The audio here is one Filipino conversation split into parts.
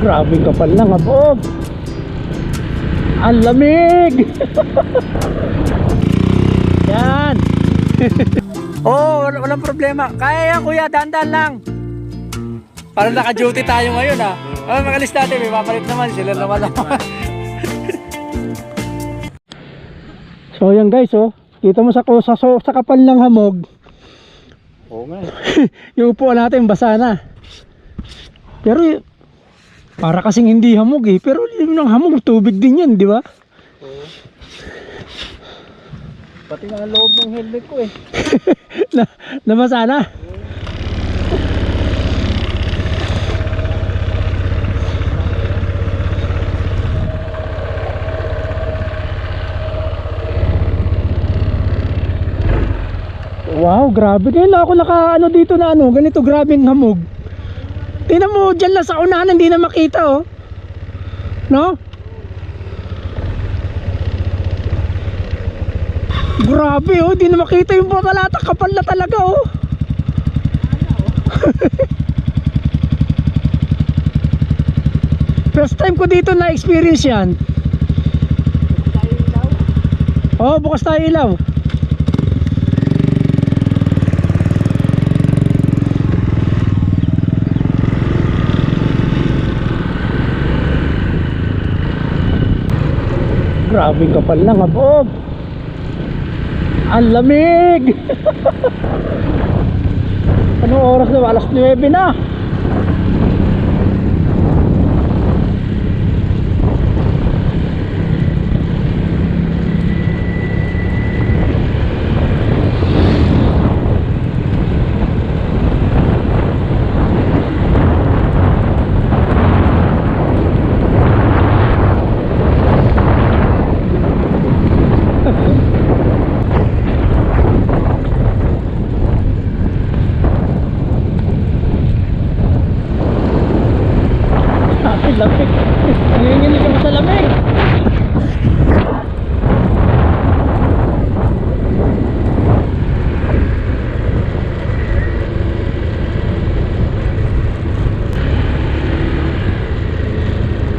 Grabe kapal ng abog. Ang lamig. Yan. Oh, walang problema. Kaya yan kuya, dandan lang. Parang naka-duty tayo ngayon ah. Oh, magalis natin, may papalit naman. Sila naman naman. So yan guys, oh. Kita mo sa kapal ng hamog. Oo nga. Yung upuan natin basa na. Pero para kasing hindi hamog eh. Pero yung ng hamog, tubig din yan, di ba? Oo. Pati nga loob ng helmet ko eh. Nabasa na. Wow, grabe. Ngayon lang ako naka-ano dito na ano, ganito grabing hamog. Tingnan mo, dyan lang sa unahan, hindi na makita oh. No? Grabe oh, hindi na makita yung babalata, kapal na talaga oh. First time ko dito na experience yan. Oh, bukas tayo ilaw. Grabe kapal ng abog. Ang lamig. Anong oras na? Alas 9 na. Lamig. Nanginginig ako sa lamig.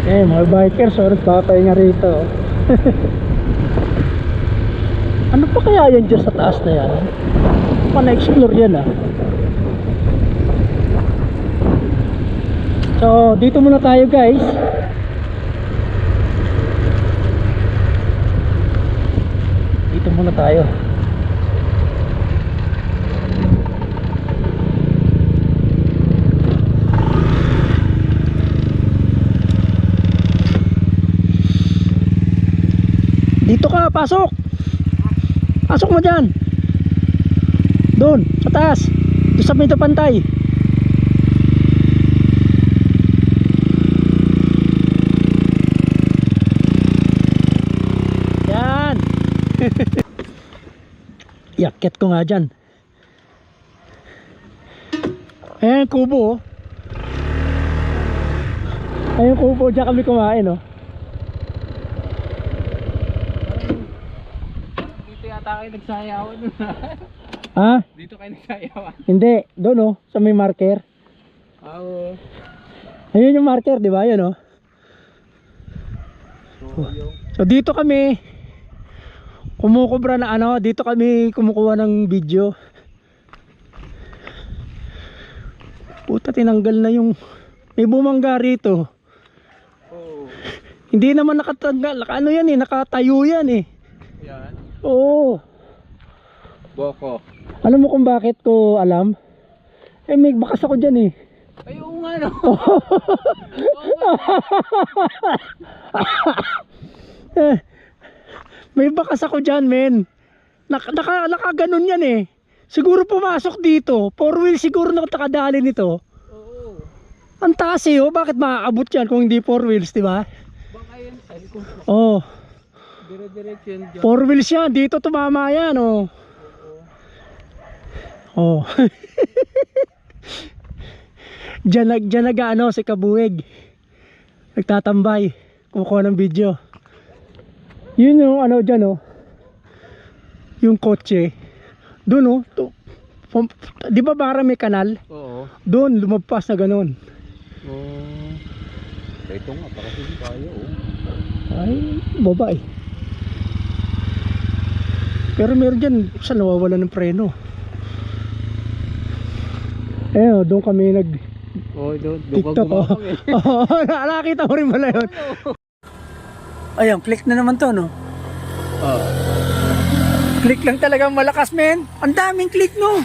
Eh, mga bikers, nagpapahinga rito. Ano pa kaya yan dyan sa taas na yan? Pa-na-explore yan ah. So, dito muna tayo guys. Dito muna tayo. Dito ka, pasok. Pasok mo dyan. Doon, sa taas. Doon sa may pantay. Iakyat ko nga dyan. Ayan kubo oh. Ayan kubo, dyan kami kumain oh. Dito yata kayo nagsayawan. Ha? Dito kayo nagsayawan. Hindi, doon oh, sa may marker. Oo. Ayun yung marker, di ba? Ayun oh. So dito kami kumukubra na ano, dito kami kumukuha ng video. Puta, tinanggal na yung may bumangga rito. Oo. Hindi naman nakatanggal, ano yan eh, nakatayo yan eh. Yan. Oo. Boko. Alam mo kung bakit ko alam? Eh may bakas ako dyan eh. Ay, oo nga no. May bakas ako dyan men. Nakaganon yan eh. Siguro pumasok dito. 4-wheel siguro nakadali nito. Oo. Ang taas eh oh. Bakit makakabot yan kung hindi 4-wheels, diba? Baka yan. Ay ko. Oh, Dire-diretso yan dyan. 4-wheels yan. Dito tumama yan oh. Oh. Diyan nag-ano si Kabuweg. Nagtatambay. Kumukuha ng video. Yun yung ano dyan oh. Yung kotse. Doon oh. Di ba bara may kanal? Oo. Doon lumagpas na ganun. Oo. Ito nga, para hindi kaya oh. Ay, babae. Pero meron dyan, saan nawawala ng preno. Eh, doon kami nag Oh, doon ka TikTok. gumapang eh. Oo, nakita mo rin pala yun. Ayun, click na naman to, no? Click lang talagang malakas, men. Ang daming click, no?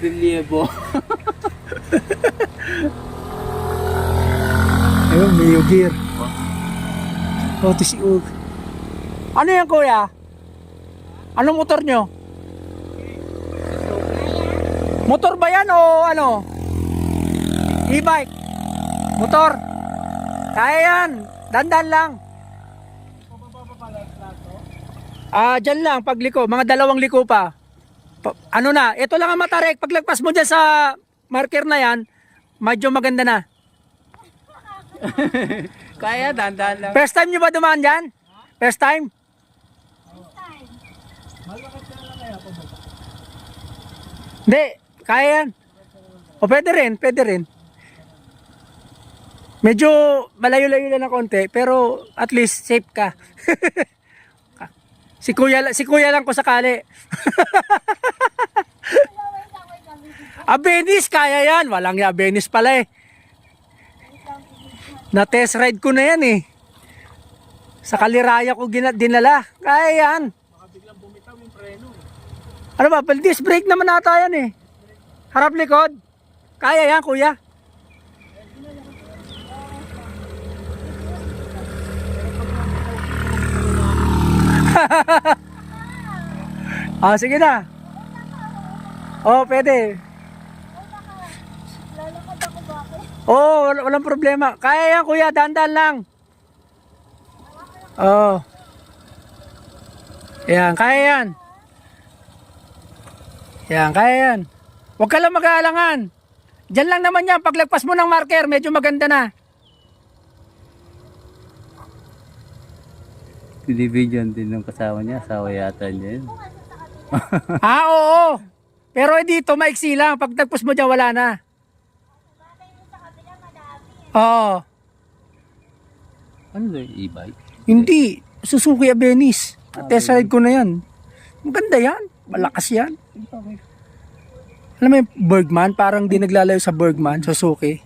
Reliable. Ayun, Mio Gear. Oh, to si Ug. Ano yan, kuya? Anong motor nyo? Motor ba yan o ano? E-bike? Motor? Kaya yan. Dandan lang. Dyan lang, pagliko. Mga 2 liko pa. Ano na, ito lang ang matarek. Paglagpas mo dyan sa marker na yan, medyo maganda na. Kaya, dandan lang. First time nyo ba dumaan dyan? First time? Hindi, kaya yan. O pwede rin. Medyo malayo-layo lang ng konti, pero at least safe ka. si kuya lang ko sakali. Abenis, kaya yan. Walang Abenis pala eh. Na test ride ko na yan eh. Sa Kaliraya ko dinala. Kaya yan. Baka biglang bumitaw yung preno. Ano ba? Disc brake naman ata yan eh. Harap likod. Kaya yan, kuya. Sige na. Pwede. Walang problema. Kaya yan, kuya. Dandan lang. Yan, kaya yan. Yan, kaya yan. Huwag ka lang mag-aalangan. Diyan lang naman yan. Paglagpas mo ng marker, medyo maganda na. Binibidyan din ng kasama niya. Asawa yata niya yun. Oo. Pero dito, maiksi lang. Pagtagpos mo dyan, wala na. Oo. Ano ba yung e-bike? Hindi. Suzuki Abenis. Test ride ko na yan. Maganda yan. Malakas yan. Alam mo yung Bergman? Parang di naglalayo sa Bergman. Suzuki.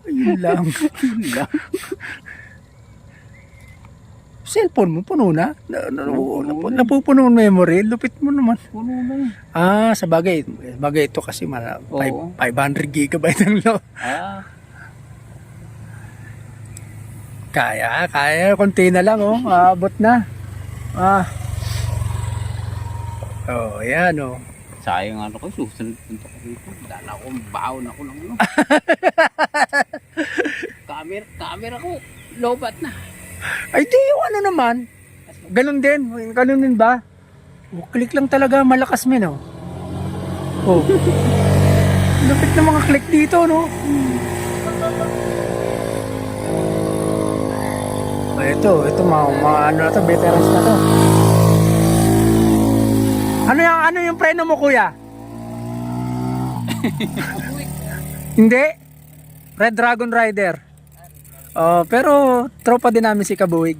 Ayun lang. Cellphone mo, puno na. Napupuno ang memory. Lupit mo naman. Puno na yun. Sa bagay. Bagay ito kasi 500 gigabyte ang loob. Kaya. Konti na lang, oh. Maabot na. Yan, oh. Sayang ano ko, susunod punta ko dito. Dala ko, baon ako ng ano. camera ko, lobat na. Ay, di yung ano naman. Ganun din ba? Click lang talaga, malakas men, oh. Lupit na mga click dito, no? Ito mga ano na to, veterans na to. Ano yung preno mo, kuya? Hindi. Red Dragon Rider. Pero tropa din namin si Kabuig.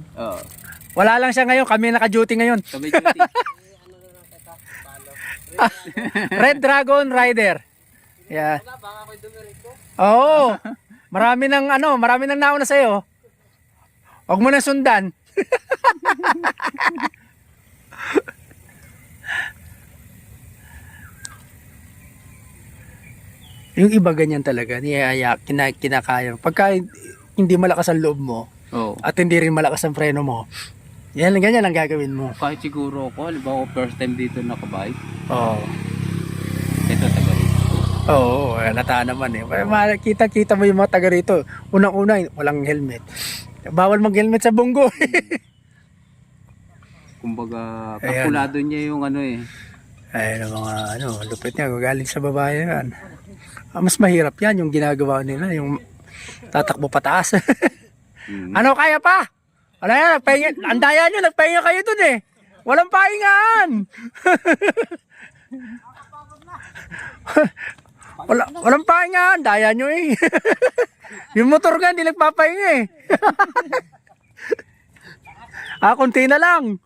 Wala lang siya ngayon, kami naka-duty ngayon. Kami duty. Red Dragon Rider. Yeah. Oo. Marami nang nauna sa iyo. Huwag mo na sundan. Yung iba ganyan talaga, kinakaya. Pagka hindi malakas ang loob mo, at hindi rin malakas ang preno mo, ganyan lang gagawin mo. Kahit siguro ako, halimbawa first time dito nakabike. Ito taga rito. Halata naman eh. Kita mo yung mga taga rito. Unang-una, walang helmet. Bawal mag-helmet sa bunggo. Kumbaga, kalkulado niya yung ano eh. Ayun ang mga lupit niya, galing sa babae yan. Mas mahirap yan yung ginagawa nila, yung tatakbo pataas. Ano, kaya pa? Wala yan, nagpahinga. Andaya nyo, nagpahinga kayo dun eh. Walang pahingaan. Walang pahingaan, daya nyo eh. Yung motor nga, hindi nagpapahinga eh. Konti na lang.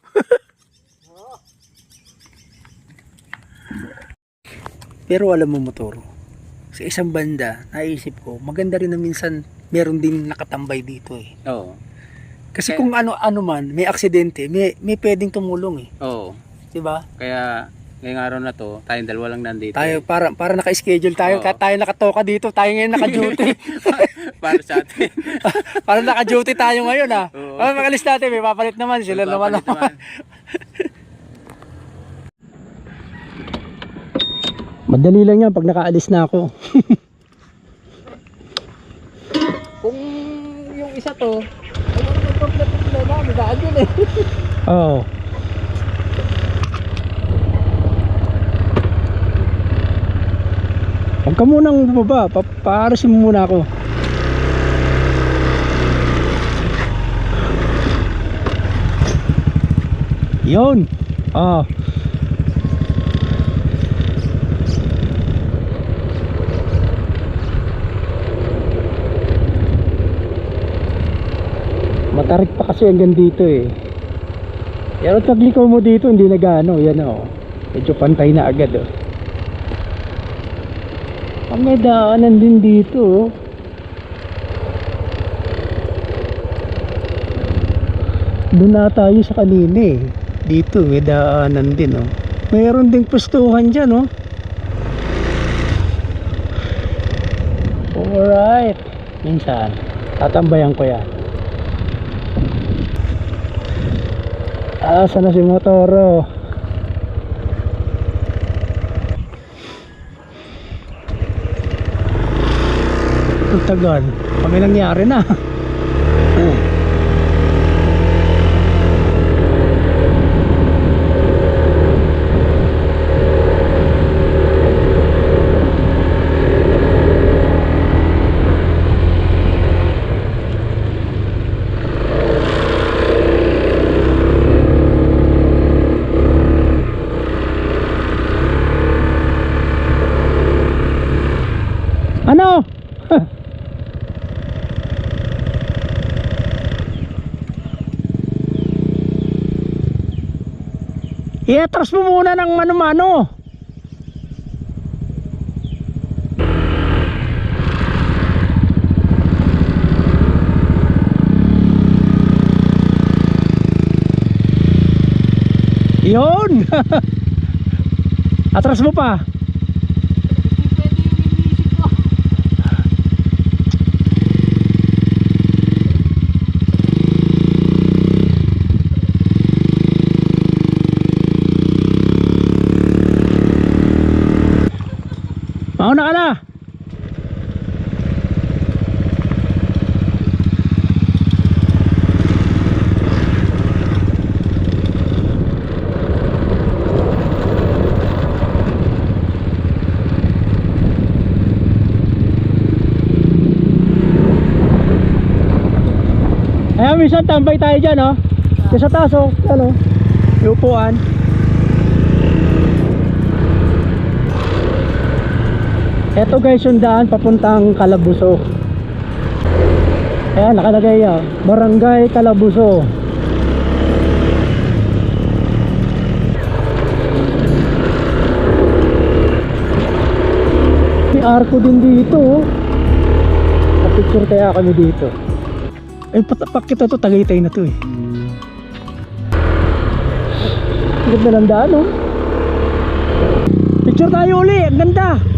Pero alam mo motor, sa isang banda, naisip ko, maganda rin na minsan meron din nakatambay dito eh. Oo. Kasi kung ano man, may aksidente, may pwedeng tumulong eh. Oo. 'Di ba? Kaya ngayong araw na to, tayong dalawa lang nandito. Tayo para naka-schedule tayo, Oo. tayo nakatoka dito, tayo ngayon naka-duty. Para sa atin. Para naka-duty tayo ngayon ah. Oo. Makalis natin, may papalit naman sila naman. Papalit Madali lang yan pag nakaalis na ako. Kung yung isa to, ay ano yung problema, may daan yun eh. Oo. Huwag ka munang bumaba, paarasin mo muna ako. Yun. Matarik pa kasi hanggang dito eh. Pero paglikaw mo dito hindi na gaano. Yan o. Medyo pantay na agad o. Ang may daanan din dito o. Doon na tayo sa kanina eh. Dito may daanan din o. Mayroon ding pustuhan dyan o. Alright. Minsan tatambayan ko yan. Saan na si Motoro? Ang tagal. Kami nangyari na. Ano? I-atras mo muna ng mano-mano. Yun. Atras mo pa. Mauna ka na. Ayan, minsan tambay tayo dyan, oh. Sa taas, oh. Yan, oh. Yung upuan. Eto guys yung daan papuntang Calabuso. Ayan nakalagay yan, Barangay Calabuso. May arko din dito oh. Kapicture kaya kami dito. Ay patapak kita to, Tagaytay na to eh. Ganda ng daan oh. Picture tayo uli, ang ganda.